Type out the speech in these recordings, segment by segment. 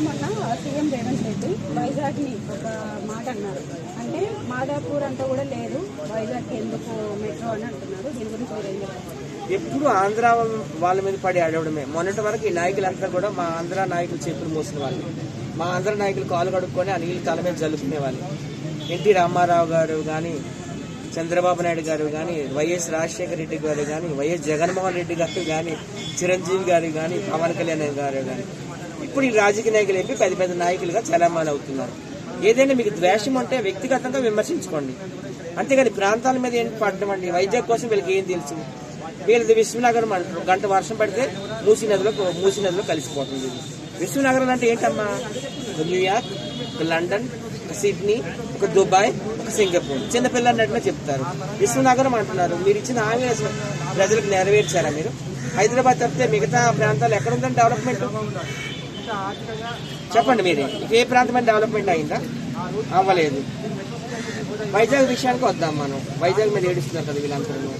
మొన్న సీఎం రేవంత్ రెడ్డి వైజాగ్ని ఒక మాట అన్నారు. అంటే మాదాపూర్ అంతా కూడా లేదు, వైజాగ్ ఎందుకు మెట్రో అని అంటున్నారు. దీని గురించి మీరు ఏం చెప్తారు? ఎప్పుడు ఆంధ్ర వాళ్ళ మీద పడి ఆడవడమే. మొన్నటి వరకు ఈ నాయకులంతా కూడా మా ఆంధ్ర నాయకులు చేతులు మోసిన వాళ్ళు, మా ఆంధ్ర నాయకులు కాలు కడుక్కొని ఆ నీళ్ళు తల మీద జల్లుకునే వాళ్ళు. ఎన్టీ రామారావు గారు కానీ, చంద్రబాబు నాయుడు గారు కానీ, వైఎస్ రాజశేఖర రెడ్డి గారు కానీ, వైఎస్ జగన్మోహన్ రెడ్డి గారు కానీ, చిరంజీవి గారు కానీ, పవన్ కళ్యాణ్ గారు కానీ, ఇప్పుడు ఈ రాజకీయ నాయకులు చెప్పి పెద్ద పెద్ద నాయకులుగా చలామణి అవుతున్నారు. ఏదైనా మీకు ద్వేషం ఉంటే వ్యక్తిగతంగా విమర్శించుకోండి, అంతేగాని ప్రాంతాల మీద ఏంటి పడటం అండి. వైజాగ్ కోసం వీళ్ళకి ఏం తెలుసు? వీళ్ళది విశ్వనగరం అంటారు. గంట వర్షం పడితే మూసీ నదిలో కలిసిపోతుంది. విశ్వనగరం అంటే ఏంటమ్మా? ఒక న్యూయార్క్, ఒక లండన్, ఒక సిడ్నీ, ఒక దుబాయ్, ఒక సింగపూర్. చిన్నపిల్లలు అన్నట్టుగా చెప్తారు. విశ్వనగరం అంటున్నారు. మీరు ఇచ్చిన హామీ ప్రజలకు నెరవేర్చారా? మీరు హైదరాబాద్ తప్పితే మిగతా ప్రాంతాలు ఎక్కడ ఉందని డెవలప్మెంట్ చెప్పండి. మీరే ఏ ప్రాంతమైన డెవలప్మెంట్ అయిందా? అవ్వలేదు. వైజాగ్ విషయానికి వద్దాం మనం. వైజాగ్ మీద ఏడుస్తున్నారు కదా వీళ్ళందరూ.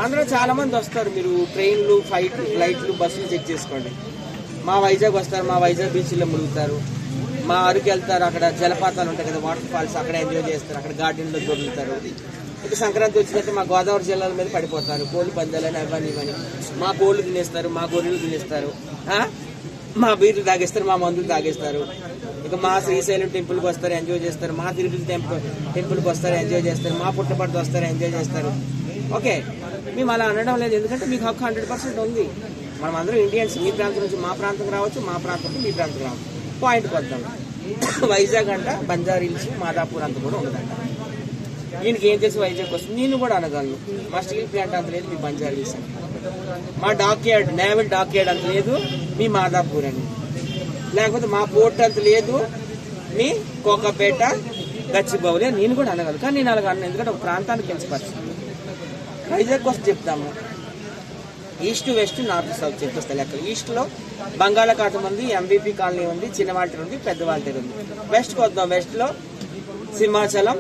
ఆంధ్ర చాలా మంది వస్తారు. మీరు ట్రైన్లు, ఫ్లైట్లు, బస్సులు చెక్ చేసుకోండి. మా వైజాగ్ వస్తారు, మా వైజాగ్ బీచ్లో మునుగుతారు, మా అరకు వెళ్తారు. అక్కడ జలపాతాలు ఉంటాయి కదా, వాటర్ ఫాల్స్, అక్కడ ఎంజాయ్ చేస్తారు, అక్కడ గార్డెన్లో దొరుకుతారు. ఇక సంక్రాంతి వచ్చినట్టు మా గోదావరి జిల్లాల మీద పడిపోతారు. కోళ్ళు పందాలని అవన్నీ ఇవన్నీ. మా కోళ్ళు తినేస్తారు, మా గొర్రెలు తినేస్తారు, మా బీర్లు తాగేస్తారు, మా మందులు తాగేస్తారు. ఇక మా శ్రీశైలం టెంపుల్కి వస్తారు, ఎంజాయ్ చేస్తారు. మా తిరుపతి టెంపుల్కి వస్తారు, ఎంజాయ్ చేస్తారు. మా పుట్టపర్తి వస్తారు, ఎంజాయ్ చేస్తారు. ఓకే, మేము అలా అనడం లేదు. ఎందుకంటే మీకు హక్కు 100% ఉంది. మనం అందరం ఇండియన్స్. మీ ప్రాంతం నుంచి మా ప్రాంతం రావచ్చు, మా ప్రాంతం నుంచి మీ ప్రాంతం రావచ్చు. పాయింట్కి వద్దాం. వైజాగ్ అంట బంజారా హిల్స్, మాదాపూర్ అంత కూడా ఉండదంట. దీనికి ఏం చేసి వైజాగ్ వస్తుంది? నేను కూడా అనగలను. మా స్టీల్ ప్లాంట్ అంత లేదు, మీ బంజారా హిల్స్ అని. మా డాక్యార్డ్, నేవల్ డాక్యార్డ్ అంత లేదు, మీ మాదాపూర్ అని. లేకపోతే మా పోర్ట్ అంత లేదు, మీ కోకాపేట, గచ్చిబౌలి అని నేను కూడా అనగలను. కానీ నేను అలాగ అన్నాను, ఎందుకంటే ఒక ప్రాంతానికి కించపరచు. వైజాగ్ వస్తే చెప్తాము. ఈస్ట్, వెస్ట్, నార్త్, సౌత్ చెప్పేస్తా లెక్కలు. ఈస్ట్లో బంగాళాఖాతం ఉంది, ఎంబీపీ కాలనీ ఉంది, చిన్న వాల్టేరు ఉంది, పెద్ద వాల్టేరు ఉంది. వెస్ట్కి వద్దాం. వెస్ట్లో సింహాచలం,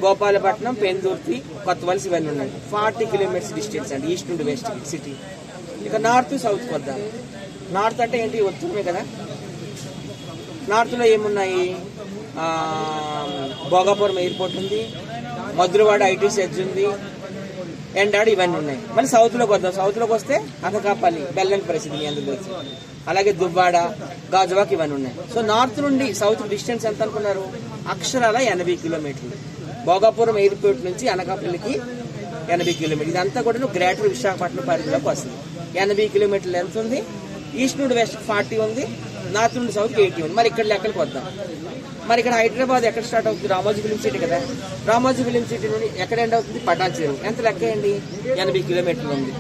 గోపాలపట్నం, పెందుర్తి, కొత్తవలస ఇవన్నీ ఉన్నాయి. 40 కిలోమీటర్స్ డిస్టెన్స్ అండి ఈస్ట్ నుండి వెస్ట్ సిటీ. ఇక నార్త్, సౌత్కి వద్దాం. నార్త్ అంటే ఏంటి? ఉత్తరమే కదా. నార్త్లో ఏమున్నాయి? భోగాపురం ఎయిర్పోర్ట్ ఉంది, మధురవాడ ఐటీ సెజ్ ఉంది, ఎండాడు, ఇవన్నీ ఉన్నాయి. మళ్ళీ సౌత్లోకి వద్దాం. సౌత్లోకి వస్తే అనకాపల్లి, బెల్లం ప్రసిద్ధి, మీ అందరూ తెలుసు. అలాగే దువ్వాడ, గాజువాక్, ఇవన్నీ ఉన్నాయి. సో నార్త్ నుండి సౌత్ డిస్టెన్స్ ఎంత అనుకున్నారు? అక్షరాల 80 కిలోమీటర్లు. భోగాపురం ఎయిర్పోర్ట్ నుంచి అనకాపల్లికి 80 కిలోమీటర్లు. ఇదంతా కూడా గ్రేటర్ విశాఖపట్నం పరిధిలోకి వస్తుంది. 80 కిలోమీటర్లు ఎంత ఉంది? ఈస్ట్ నుండి వెస్ట్ 40 ఉంది, నార్త్ నుండి సౌత్ 80 ఉంది. మరి ఇక్కడ లెక్కలకు వద్దాం. మరి ఇక్కడ హైదరాబాద్ ఎక్కడ స్టార్ట్ అవుతుంది? రామోజీ ఫిలిం సిటీ కదా. రామోజీ ఫిలిం సిటీ నుండి ఎక్కడ ఎండ్ అవుతుంది? పటాన్ చెరువు. ఎంత లెక్క అండి? 80 కిలోమీటర్లు ఉంది.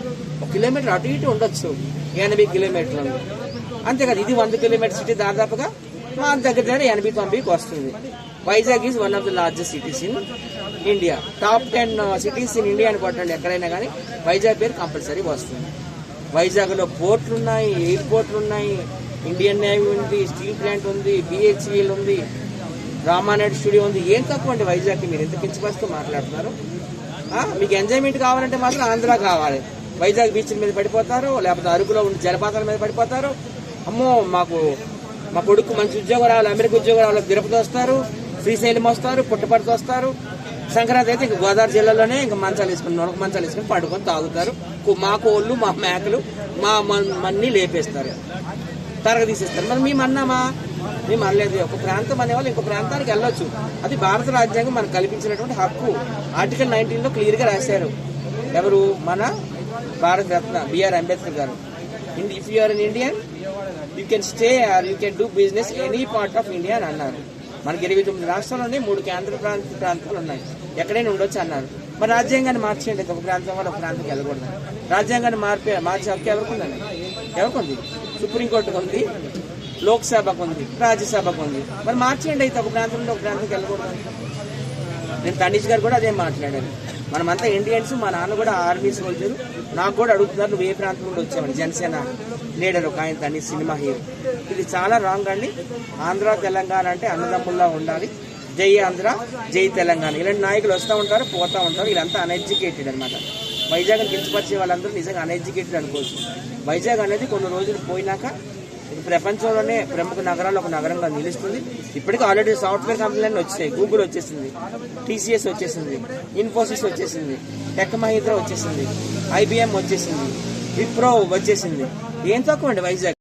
1 కిలోమీటర్ అటు ఇటు ఉండొచ్చు, 80 కిలోమీటర్లు ఉంది. అంతే కదా. ఇది 100 కిలోమీటర్ సిటీ. దాదాపుగా మా దగ్గర 80-90కి వస్తుంది. Vizag is one of the largest cities in India. Top 10 cities in India అని కొట్టండి ఎక్కడైనా కానీ వైజాగ్ పేరు కంపల్సరీ వస్తుంది. వైజాగ్లో పోర్ట్లు ఉన్నాయి, ఎయిర్పోర్ట్లు ఉన్నాయి, ఇండియన్ నేవీ ఉంది, స్టీల్ ప్లాంట్ ఉంది, BHEL ఉంది, రామానాయుడు స్టూడియో ఉంది. ఏం తక్కువ అండి వైజాగ్కి? మీరు ఎంత కించపరుస్తూ మాట్లాడుతున్నారు? మీకు ఎంజాయ్మెంట్ కావాలంటే మాత్రం ఆంధ్ర కావాలి. వైజాగ్ బీచ్ల మీద పడిపోతారు, లేకపోతే అరకులో ఉండే జలపాతాల మీద పడిపోతారు. అమ్మో మా కొడుకు మంచి ఉద్యోగం రావాలి, అమెరికా ఉద్యోగం రావాలి, తిరుపతి వస్తారు, శ్రీశైలం వస్తారు, పుట్టపర్తి వస్తారు. సంక్రాంతి అయితే ఇంక గోదావరి జిల్లాలోనే ఇంకా మంచాలు వేసుకుని, నొనక మంచాలు వేసుకుని పడుకొని తాగుతారు. మా కోళ్ళు, మా మేకలు, మా మన్ని లేపేస్తారు, తరగ తీసేస్తారు. మరి మేము అన్నామా? మేము అనలేదు. ఒక ప్రాంతం అనేవాళ్ళు ఇంకో ప్రాంతానికి వెళ్ళొచ్చు. అది భారత రాజ్యాంగం మనకు కల్పించినటువంటి హక్కు. ఆర్టికల్ 19లో క్లియర్గా రాశారు. ఎవరు? మన Bharat Ratna BR Ambedkar garu. If you are an Indian you can stay or you can do business any part of India అని అన్నారు. మనకి 29 రాష్ట్రాలు ఉన్నాయి, 3 కేంద్ర ప్రాంతాలు ఉన్నాయి, ఎక్కడైనా ఉండొచ్చు అన్నారు. మరి రాజ్యాంగాన్ని మార్చేయండి. ఒక ప్రాంతం వాళ్ళు ఒక ప్రాంతానికి వెళ్ళకూడదు. రాజ్యాంగాన్ని మార్చే హక్కు ఎవరికుందండి? ఎవరికుంది? సుప్రీంకోర్టుకు ఉంది, లోక్సభకు ఉంది, రాజ్యసభకు ఉంది. మరి మార్చేయండి. అయితే ఒక ప్రాంతం నుండి ఒక ప్రాంతానికి వెళ్ళకూడదు. నేను తనీష్ గారు కూడా అదే మాట్లాడాను. మనమంతా ఇండియన్స్. మా నాన్న కూడా ఆర్మీ సోల్జర్. నాకు కూడా అడుగుతున్నారు నువ్వు ఏ ప్రాంతం నుండి వచ్చామని. జనసేన లీడర్ ఒక ఆయన, తనీష్ సినిమా హీరో. ఇది చాలా రాంగ్ అండి. ఆంధ్ర తెలంగాణ అంటే అన్నదమ్ముల్లా ఉండాలి. జై ఆంధ్ర, జై తెలంగాణ. ఇలాంటి నాయకులు వస్తూ ఉంటారు, పోతూ ఉంటారు. వీళ్ళంతా అన్ఎడ్యుకేటెడ్ అనమాట. వైజాగ్ని కించపరిచే వాళ్ళందరూ నిజంగా అన్ఎడ్యుకేటెడ్ అనుకోవచ్చు. వైజాగ్ అనేది కొన్ని రోజులు పోయినాక ఇది ప్రపంచంలోనే ప్రముఖ నగరాల్లో ఒక నగరంగా నిలుస్తుంది. ఇప్పటికీ ఆల్రెడీ సాఫ్ట్వేర్ కంపెనీలన్నీ వచ్చాయి. గూగుల్ వచ్చేసింది, TCS వచ్చేసింది, ఇన్ఫోసిస్ వచ్చేసింది, టెక్ మహీంద్రా వచ్చేసింది, IBM వచ్చేసింది, విప్రో వచ్చేసింది. ఏం తక్కువ అండి వైజాగ్.